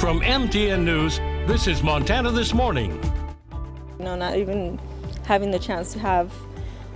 From MTN News, this is Montana This Morning. Not even having the chance to have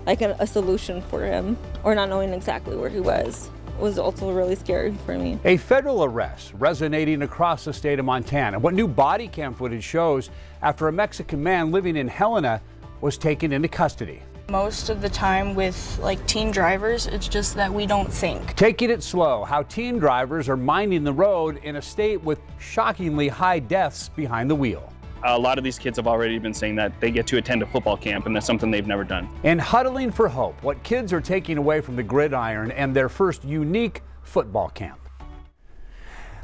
like a solution for him, or not knowing exactly where he was also really scary for me. A federal arrest resonating across the state of Montana. What new body cam footage shows after a Mexican man living in Helena was taken into custody. Most of the time with teen drivers, it's just that we don't think. Taking it slow, how teen drivers are minding the road in a state with shockingly high deaths behind the wheel. A lot of these kids have already been saying that they get to attend a football camp, and that's something they've never done. And huddling for hope, what kids are taking away from the gridiron and their first unique football camp.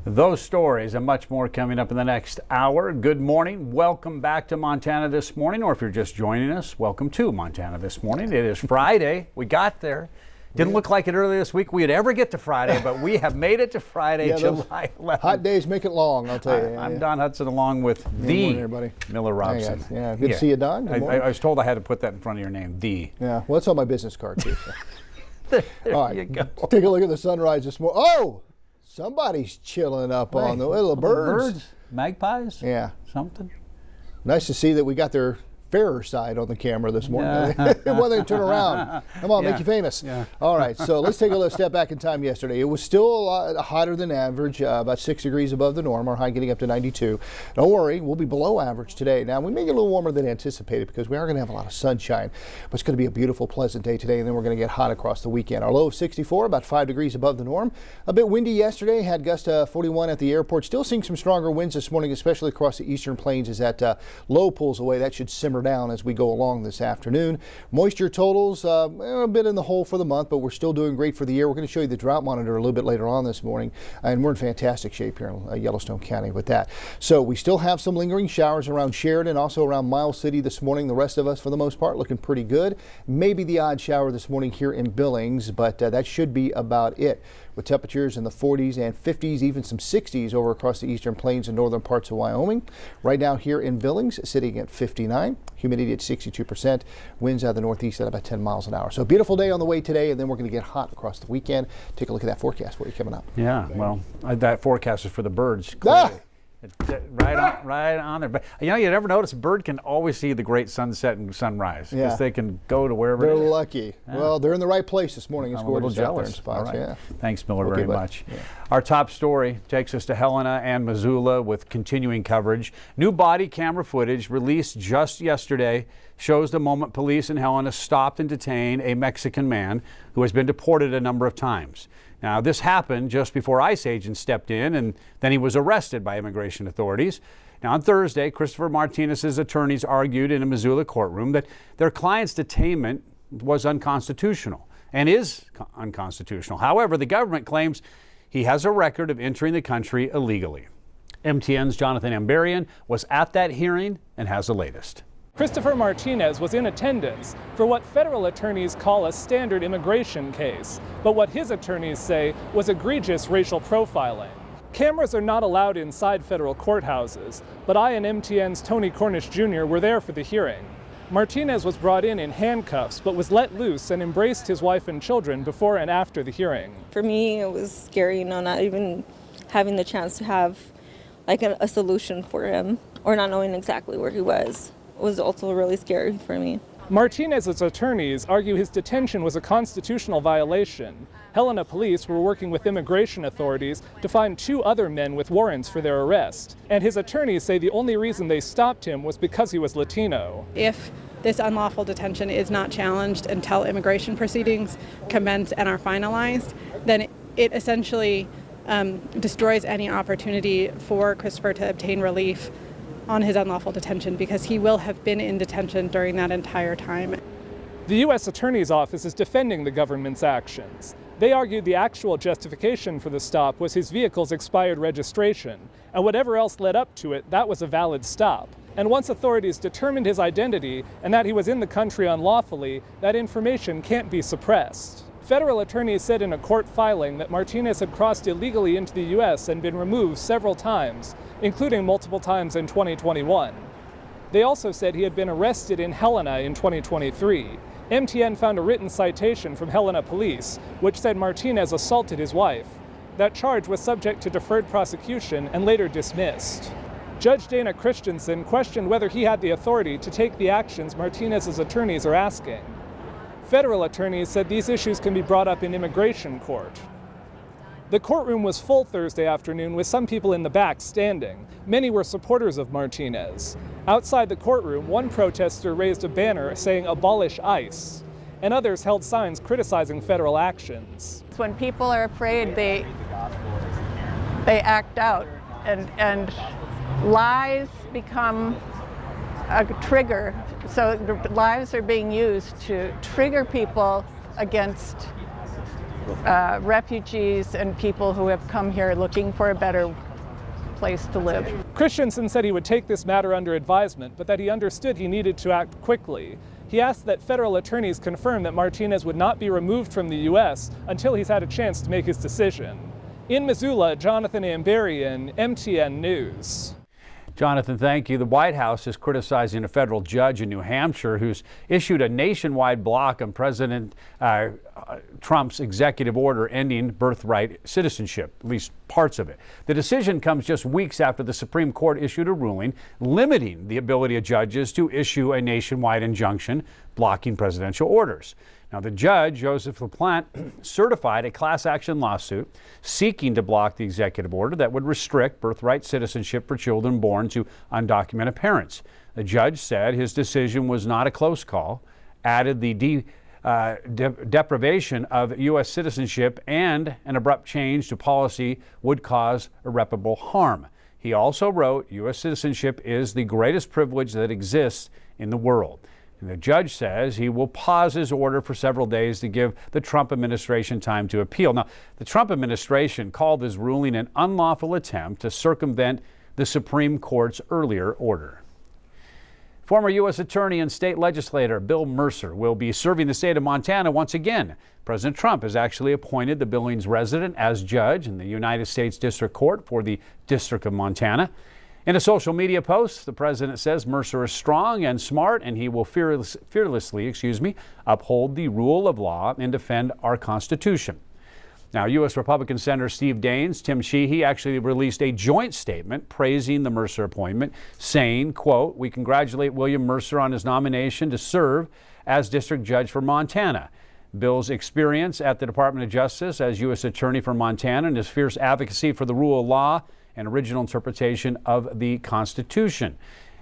Those stories and much more coming up in the next hour. Good morning. Welcome back to Montana This Morning, or if you're just joining us, welcome to Montana This Morning. It is Friday. We got there. Didn't look like it earlier this week we'd ever get to Friday, but we have made it to Friday, July 11th. Hot days make it long, I'll tell you. I'm Don Hudson, along with Miller Robson. Yeah, good to see you, Don. I was told I had to put that in front of your name, Yeah, well, it's on my business card, too. There all right, you go. Take a look at the sunrise this morning. Oh, somebody's chilling up on the little birds. Magpies? Yeah. Something? Nice to see that we got their fairer side on the camera this morning. Well, they turn around. Come on, make you famous. Yeah. All right, so let's take a little step back in time yesterday. It was still a lot hotter than average, about 6 degrees above the norm, our high getting up to 92. Don't worry, we'll be below average today. Now, we may get a little warmer than anticipated because we are going to have a lot of sunshine, but it's going to be a beautiful, pleasant day today, and then we're going to get hot across the weekend. Our low of 64, about 5 degrees above the norm. A bit windy yesterday, had gust 41 at the airport. Still seeing some stronger winds this morning, especially across the eastern plains as that low pulls away. That should simmer down as we go along this afternoon. Moisture totals a bit in the hole for the month, but we're still doing great for the year. We're going to show you the drought monitor a little bit later on this morning, and we're in fantastic shape here in Yellowstone County with that. So we still have some lingering showers around Sheridan, also around Miles City this morning. The rest of us, for the most part, looking pretty good. Maybe the odd shower this morning here in Billings, but that should be about it, with temperatures in the 40s and 50s, even some 60s over across the eastern plains and northern parts of Wyoming. Right now here in Billings, sitting at 59, humidity at 62%, winds out of the northeast at about 10 miles an hour. So a beautiful day on the way today, and then we're going to get hot across the weekend. Take a look at that forecast for you coming up. Yeah, well, that forecast is for the birds. Clearly. Right on there. But you never notice a bird can always see the great sunset and sunrise because they can go to wherever. They're lucky. Yeah. Well, they're in the right place this morning. It's gorgeous out there in spots. All right. Yeah. Thanks, Miller, very much. Yeah. Our top story takes us to Helena and Missoula with continuing coverage. New body camera footage released just yesterday shows the moment police in Helena stopped and detained a Mexican man who has been deported a number of times. Now, this happened just before ICE agents stepped in, and then he was arrested by immigration authorities. Now, on Thursday, Christopher Martinez's attorneys argued in a Missoula courtroom that their client's detainment was unconstitutional and is unconstitutional. However, the government claims he has a record of entering the country illegally. MTN's Jonathan Ambarian was at that hearing and has the latest. Christopher Martinez was in attendance for what federal attorneys call a standard immigration case, but what his attorneys say was egregious racial profiling. Cameras are not allowed inside federal courthouses, but I and MTN's Tony Cornish Jr. were there for the hearing. Martinez was brought in handcuffs, but was let loose and embraced his wife and children before and after the hearing. For me, it was scary, not even having the chance to have like a solution for him, or not knowing exactly where he was also really scary for me. Martinez's attorneys argue his detention was a constitutional violation. Helena police were working with immigration authorities to find 2 other men with warrants for their arrest. And his attorneys say the only reason they stopped him was because he was Latino. If this unlawful detention is not challenged until immigration proceedings commence and are finalized, then it essentially destroys any opportunity for Christopher to obtain relief on his unlawful detention, because he will have been in detention during that entire time. The U.S. Attorney's Office is defending the government's actions. They argued the actual justification for the stop was his vehicle's expired registration, and whatever else led up to it, that was a valid stop. And once authorities determined his identity and that he was in the country unlawfully, that information can't be suppressed. Federal attorneys said in a court filing that Martinez had crossed illegally into the U.S. and been removed several times, including multiple times in 2021. They also said he had been arrested in Helena in 2023. MTN found a written citation from Helena police, which said Martinez assaulted his wife. That charge was subject to deferred prosecution and later dismissed. Judge Dana Christensen questioned whether he had the authority to take the actions Martinez's attorneys are asking. Federal attorneys said these issues can be brought up in immigration court. The courtroom was full Thursday afternoon with some people in the back standing. Many were supporters of Martinez. Outside the courtroom, one protester raised a banner saying "Abolish ICE," and others held signs criticizing federal actions. When people are afraid, they act out, and lies become a trigger. So lies are being used to trigger people against refugees and people who have come here looking for a better place to live. Christensen said he would take this matter under advisement, but that he understood he needed to act quickly. He asked that federal attorneys confirm that Martinez would not be removed from the U.S. until he's had a chance to make his decision. In Missoula, Jonathan Amberian, MTN News. Jonathan, thank you. The White House is criticizing a federal judge in New Hampshire who's issued a nationwide block on President Trump's executive order ending birthright citizenship, at least parts of it. The decision comes just weeks after the Supreme Court issued a ruling limiting the ability of judges to issue a nationwide injunction blocking presidential orders. Now, the judge, Joseph LaPlante, certified a class action lawsuit seeking to block the executive order that would restrict birthright citizenship for children born to undocumented parents. The judge said his decision was not a close call, added the deprivation of U.S. citizenship and an abrupt change to policy would cause irreparable harm. He also wrote, U.S. citizenship is the greatest privilege that exists in the world. And the judge says he will pause his order for several days to give the Trump administration time to appeal. Now, the Trump administration called his ruling an unlawful attempt to circumvent the Supreme Court's earlier order. Former U.S. Attorney and state legislator Bill Mercer will be serving the state of Montana once again. President Trump has actually appointed the Billings resident as judge in the United States District Court for the District of Montana. In a social media post, the president says Mercer is strong and smart, and he will fearlessly uphold the rule of law and defend our Constitution. Now, U.S. Republican Senator Steve Daines, Tim Sheehy actually released a joint statement praising the Mercer appointment, saying, quote, "We congratulate William Mercer on his nomination to serve as district judge for Montana. Bill's experience at the Department of Justice as U.S. Attorney for Montana and his fierce advocacy for the rule of law and original interpretation of the Constitution."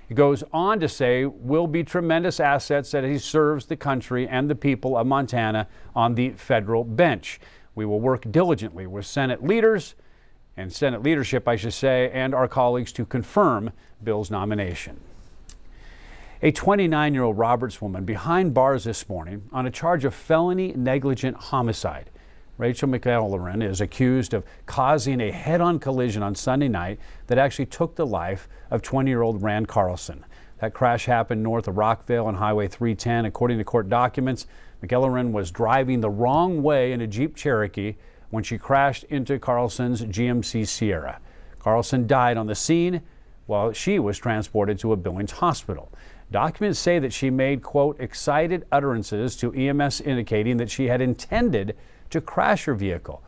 It goes on to say, will be tremendous assets that he serves the country and the people of Montana on the federal bench. We will work diligently with Senate leaders and Senate leadership, and our colleagues to confirm Bill's nomination. A 29-year-old Roberts woman behind bars this morning on a charge of felony negligent homicide. Rachel McEllerin is accused of causing a head-on collision on Sunday night that actually took the life of 20-year-old Rand Carlson. That crash happened north of Rockville on Highway 310. According to court documents, McEllerin was driving the wrong way in a Jeep Cherokee when she crashed into Carlson's GMC Sierra. Carlson died on the scene while she was transported to a Billings hospital. Documents say that she made, quote, excited utterances to EMS indicating that she had intended to crash her vehicle.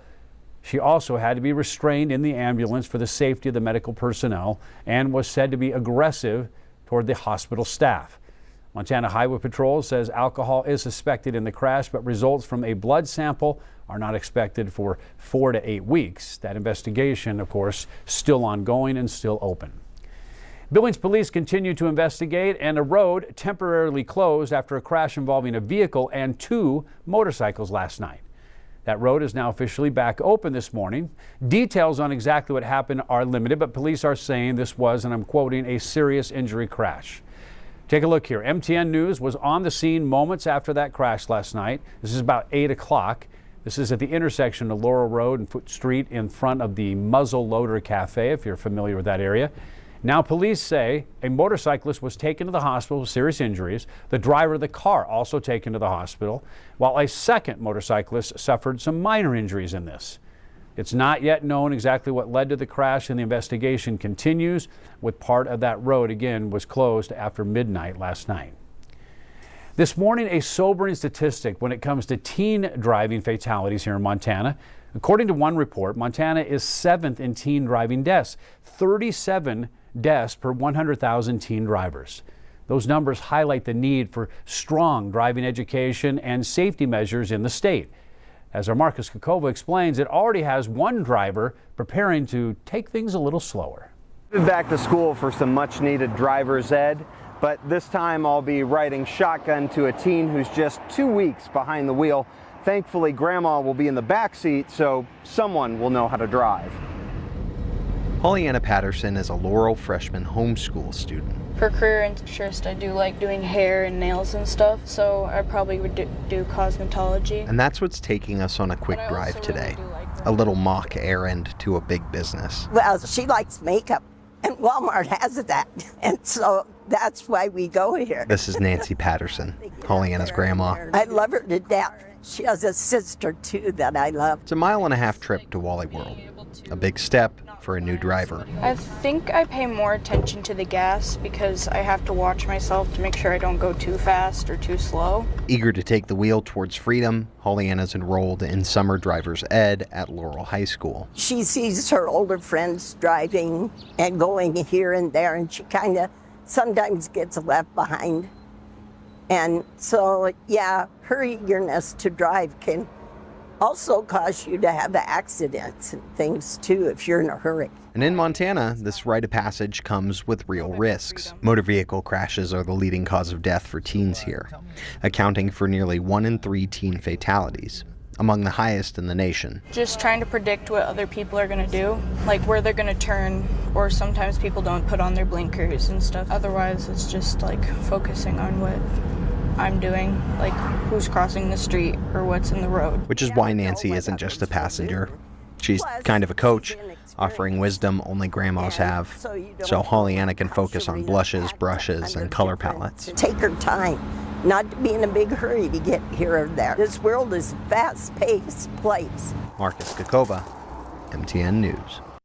She also had to be restrained in the ambulance for the safety of the medical personnel and was said to be aggressive toward the hospital staff. Montana Highway Patrol says alcohol is suspected in the crash, but results from a blood sample are not expected for 4 to 8 weeks. That investigation, of course, still ongoing and still open. Billings police continue to investigate, and a road temporarily closed after a crash involving a vehicle and 2 motorcycles last night. That road is now officially back open this morning. Details on exactly what happened are limited, but police are saying this was, and I'm quoting, a serious injury crash. Take a look here. MTN News was on the scene moments after that crash last night. This is about 8 o'clock. This is at the intersection of Laurel Road and Foot Street in front of the Muzzle Loader Cafe, if you're familiar with that area. Now, police say a motorcyclist was taken to the hospital with serious injuries. The driver of the car also taken to the hospital, while a second motorcyclist suffered some minor injuries in this. It's not yet known exactly what led to the crash, and the investigation continues, with part of that road, again, was closed after midnight last night. This morning, a sobering statistic when it comes to teen driving fatalities here in Montana. According to one report, Montana is 7th in teen driving deaths, 37 deaths per 100,000 teen drivers. Those numbers highlight the need for strong driving education and safety measures in the state. As our Marcus Kakova explains, it already has one driver preparing to take things a little slower. Back to school for some much needed driver's ed, but this time I'll be riding shotgun to a teen who's just 2 weeks behind the wheel. Thankfully, Grandma will be in the back seat, so someone will know how to drive. Pollyanna Patterson is a Laurel freshman homeschool student. For career interest, I do like doing hair and nails and stuff, so I probably would do cosmetology. And that's what's taking us on a quick drive today. A little mock errand to a big business. Well, she likes makeup, and Walmart has that, and so that's why we go here. This is Nancy Patterson, Pollyanna's grandma. I love her to death. She has a sister, too, that I love. It's a 1.5-mile trip to Wally World. A big step for a new driver. I think I pay more attention to the gas because I have to watch myself to make sure I don't go too fast or too slow. Eager to take the wheel towards freedom, Pollyanna's enrolled in summer driver's ed at Laurel High School. She sees her older friends driving and going here and there, and she kind of sometimes gets left behind. And so, yeah, her eagerness to drive can also cause you to have accidents and things too if you're in a hurry. And in Montana, this rite of passage comes with real risks. Motor vehicle crashes are the leading cause of death for teens here, accounting for nearly 1 in 3 teen fatalities, among the highest in the nation. Just trying to predict what other people are going to do, like where they're going to turn, or sometimes people don't put on their blinkers and stuff. Otherwise, it's just like focusing on what I'm doing, like who's crossing the street or what's in the road. Which is why Nancy isn't just a passenger. She's kind of a coach, offering wisdom only grandmas have, so Pollyanna can focus on blushes, brushes, and color palettes. Take her time, not to be in a big hurry to get here or there. This world is a fast-paced place. Marcus Kakova, MTN News.